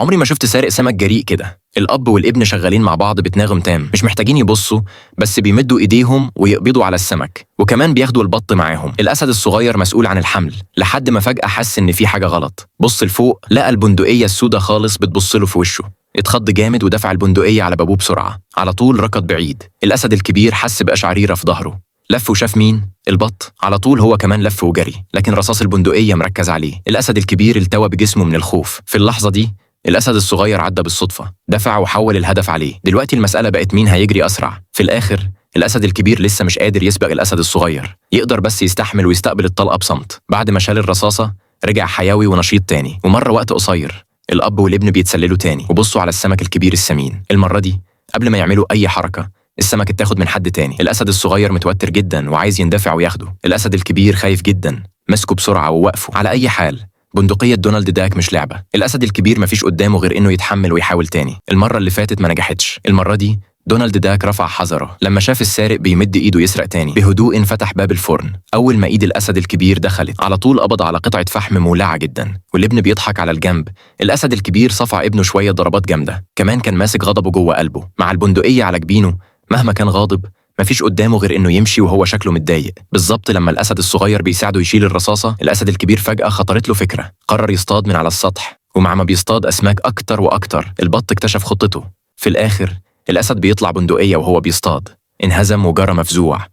عمري ما شفت سارق سمك جريء كده. الأب والابن شغالين مع بعض بتناغم تام، مش محتاجين يبصوا، بس بيمدوا إيديهم ويقبضوا على السمك، وكمان بياخدوا البط معاهم. الأسد الصغير مسؤول عن الحمل، لحد ما فجأة حس إن في حاجة غلط. بص لفوق، لقى البندقية السودة خالص بتبصله في وشه. اتخض جامد ودفع البندقية على بابوه بسرعة. على طول ركض بعيد. الأسد الكبير حس بقشعريرة في ظهره، لف وشاف مين؟ البط. على طول هو كمان لف وجري، لكن رصاص البندقية مركز عليه. الأسد الكبير التوى بجسمه من الخوف. في اللحظة دي الأسد الصغير عدى بالصدفة، دفع وحول الهدف عليه. دلوقتي المسألة بقت مين هيجري أسرع. في الآخر الأسد الكبير لسه مش قادر يسبق الأسد الصغير، يقدر بس يستحمل ويستقبل الطلقة بصمت. بعد ما شال الرصاصة رجع حيوي ونشيط تاني، ومرة وقت قصير الأب والابن بيتسللوا تاني وبصوا على السمك الكبير السمين. المرة دي قبل ما يعملوا أي حركة السمك اتاخد من حد تاني. الأسد الصغير متوتر جدا وعايز يندفع وياخده. الأسد الكبير خايف جدا، مسكه بسرعة ووقفه. على أي حال بندقية دونالد داك مش لعبة. الأسد الكبير مفيش قدامه غير إنه يتحمل ويحاول تاني. المرة اللي فاتت ما نجحتش، المرة دي دونالد داك رفع حذره لما شاف السارق بيمد إيده يسرق تاني. بهدوء فتح باب الفرن. أول ما إيد الأسد الكبير دخلت على طول قبض على قطعة فحم مولعة جدا، والابن بيضحك على الجنب. الأسد الكبير صفع ابنه شوية ضربات جامدة، كمان كان ماسك غضبه جوه قلبه. مع البندقية على جبينه مهما كان غاضب مفيش قدامه غير إنه يمشي وهو شكله متضايق. بالظبط لما الأسد الصغير بيساعده يشيل الرصاصة، الأسد الكبير فجأة خطرت له فكرة. قرر يصطاد من على السطح، ومع ما بيصطاد أسماك أكتر وأكتر البط اكتشف خطته. في الآخر الأسد بيطلع بندقية وهو بيصطاد، انهزم وجرى مفزوع.